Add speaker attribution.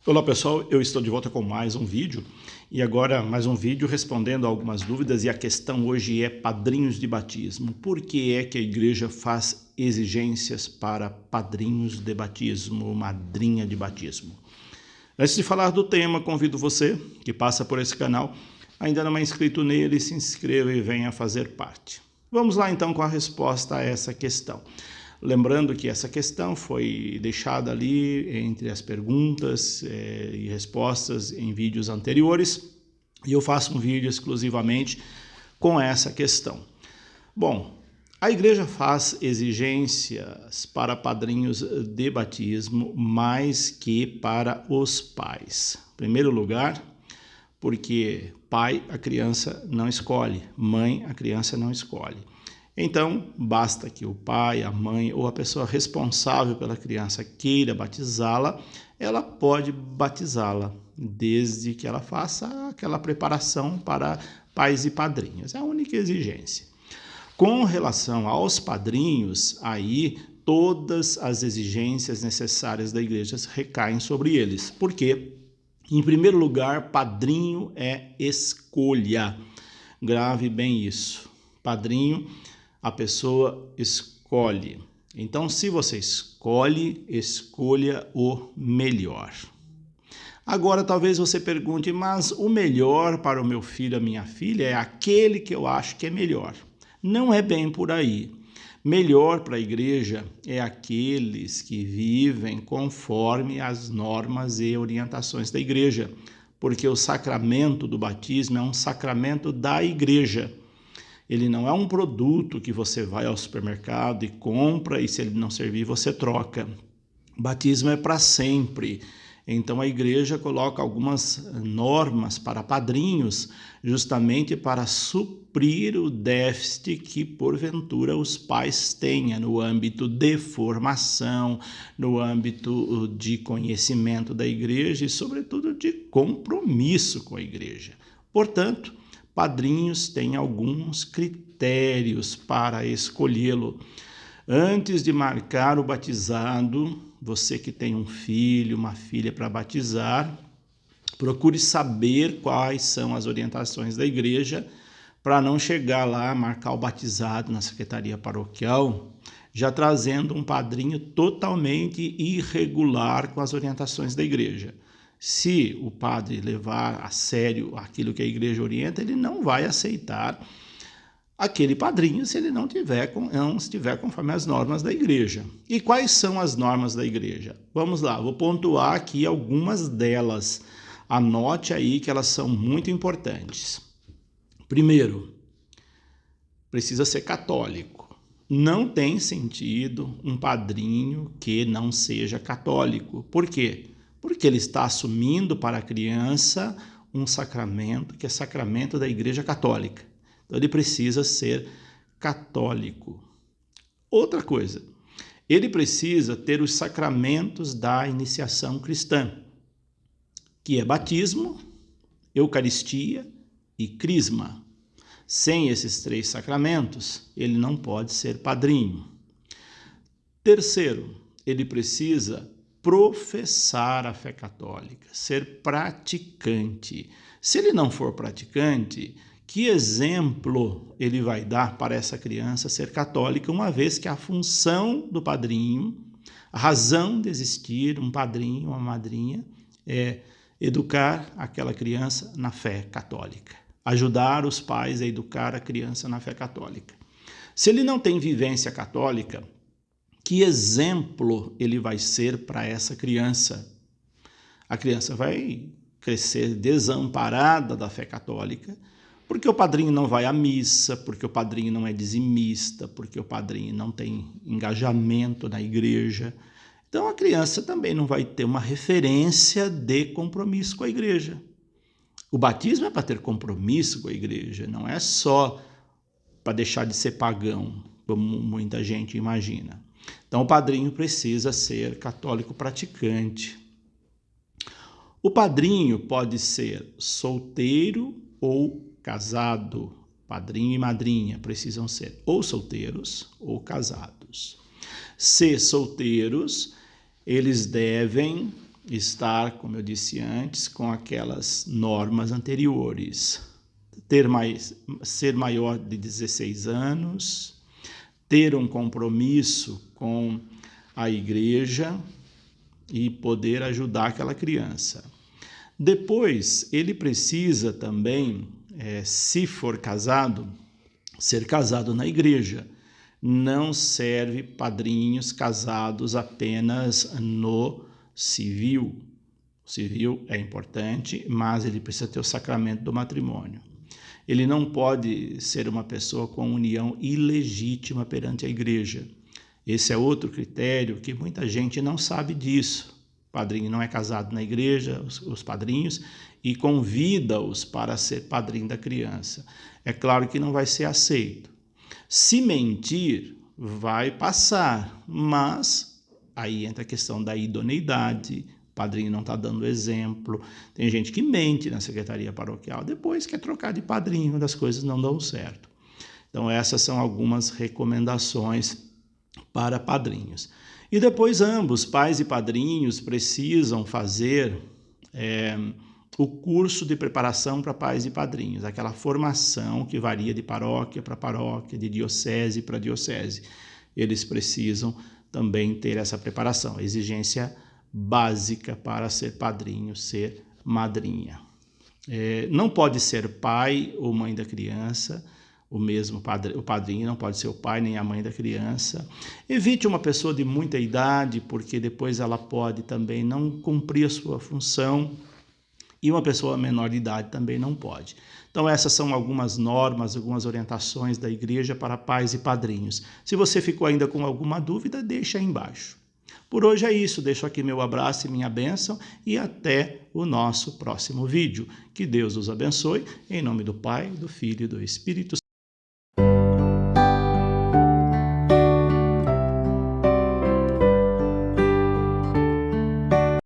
Speaker 1: Olá pessoal, eu estou de volta com mais um vídeo e agora mais um vídeo respondendo a algumas dúvidas e a questão hoje é padrinhos de batismo. Por que é que a igreja faz exigências para padrinhos de batismo, madrinha de batismo? Antes de falar do tema, convido você que passa por esse canal, ainda não é inscrito nele, se inscreva e venha fazer parte. Vamos lá então com a resposta a essa questão. Lembrando que essa questão foi deixada ali entre as perguntas e respostas em vídeos anteriores e eu faço um vídeo exclusivamente com essa questão. Bom, a igreja faz exigências para padrinhos de batismo mais que para os pais. Em primeiro lugar, porque pai a criança não escolhe, mãe a criança não escolhe. Então, basta que o pai, a mãe ou a pessoa responsável pela criança queira batizá-la, ela pode batizá-la, desde que ela faça aquela preparação para pais e padrinhos. É a única exigência. Com relação aos padrinhos, aí todas as exigências necessárias da igreja recaem sobre eles. Por quê? Em primeiro lugar, padrinho é escolha. Grave bem isso. Padrinho, a pessoa escolhe. Então, se você escolhe, escolha o melhor. Agora, talvez você pergunte, mas o melhor para o meu filho, a minha filha, é aquele que eu acho que é melhor. Não é bem por aí. Melhor para a igreja é aqueles que vivem conforme as normas e orientações da igreja, porque o sacramento do batismo é um sacramento da igreja. Ele não é um produto que você vai ao supermercado e compra e se ele não servir você troca. Batismo é para sempre. Então a igreja coloca algumas normas para padrinhos justamente para suprir o déficit que porventura os pais tenham no âmbito de formação, no âmbito de conhecimento da igreja e sobretudo de compromisso com a igreja. Portanto, padrinhos têm alguns critérios para escolhê-lo. Antes de marcar o batizado, você que tem um filho, uma filha para batizar, procure saber quais são as orientações da igreja para não chegar lá, marcar o batizado na secretaria paroquial, já trazendo um padrinho totalmente irregular com as orientações da igreja. Se o padre levar a sério aquilo que a igreja orienta, ele não vai aceitar aquele padrinho se ele não estiver conforme as normas da igreja. E quais são as normas da igreja? Vamos lá, vou pontuar aqui algumas delas. Anote aí que elas são muito importantes. Primeiro, precisa ser católico. Não tem sentido um padrinho que não seja católico. Por quê? Porque ele está assumindo para a criança um sacramento que é sacramento da Igreja Católica. Então ele precisa ser católico. Outra coisa, ele precisa ter os sacramentos da iniciação cristã, que é batismo, eucaristia e crisma. Sem esses 3 sacramentos, ele não pode ser padrinho. Terceiro, ele precisa professar a fé católica, ser praticante. Se ele não for praticante, que exemplo ele vai dar para essa criança ser católica, uma vez que a função do padrinho, a razão de existir um padrinho, uma madrinha, é educar aquela criança na fé católica, ajudar os pais a educar a criança na fé católica. Se ele não tem vivência católica, que exemplo ele vai ser para essa criança? A criança vai crescer desamparada da fé católica, porque o padrinho não vai à missa, porque o padrinho não é dizimista, porque o padrinho não tem engajamento na igreja. Então a criança também não vai ter uma referência de compromisso com a igreja. O batismo é para ter compromisso com a igreja, não é só para deixar de ser pagão, como muita gente imagina. Então, o padrinho precisa ser católico praticante. O padrinho pode ser solteiro ou casado. Padrinho e madrinha precisam ser ou solteiros ou casados. Se solteiros, eles devem estar, como eu disse antes, com aquelas normas anteriores. Ser maior de 16 anos, ter um compromisso com a igreja e poder ajudar aquela criança. Depois, ele precisa também, se for casado, ser casado na igreja. Não serve padrinhos casados apenas no civil. O civil é importante, mas ele precisa ter o sacramento do matrimônio. Ele não pode ser uma pessoa com união ilegítima perante a igreja. Esse é outro critério que muita gente não sabe disso. O padrinho não é casado na igreja, os padrinhos, e convida-os para ser padrinho da criança. É claro que não vai ser aceito. Se mentir, vai passar, mas aí entra a questão da idoneidade. O padrinho não está dando exemplo. Tem gente que mente na secretaria paroquial, depois quer trocar de padrinho quando as coisas não dão certo. Então essas são algumas recomendações para padrinhos. E depois ambos, pais e padrinhos, precisam fazer o curso de preparação para pais e padrinhos, aquela formação que varia de paróquia para paróquia, de diocese para diocese. Eles precisam também ter essa preparação, a exigência básica para ser padrinho, ser madrinha. Não pode ser pai ou mãe da criança, o padrinho não pode ser o pai nem a mãe da criança. Evite uma pessoa de muita idade, porque depois ela pode também não cumprir a sua função, e uma pessoa menor de idade também não pode. Então essas são algumas normas, algumas orientações da igreja para pais e padrinhos. Se você ficou ainda com alguma dúvida, deixa aí embaixo. Por hoje é isso, deixo aqui meu abraço e minha bênção e até o nosso próximo vídeo. Que Deus os abençoe, em nome do Pai, do Filho e do Espírito Santo.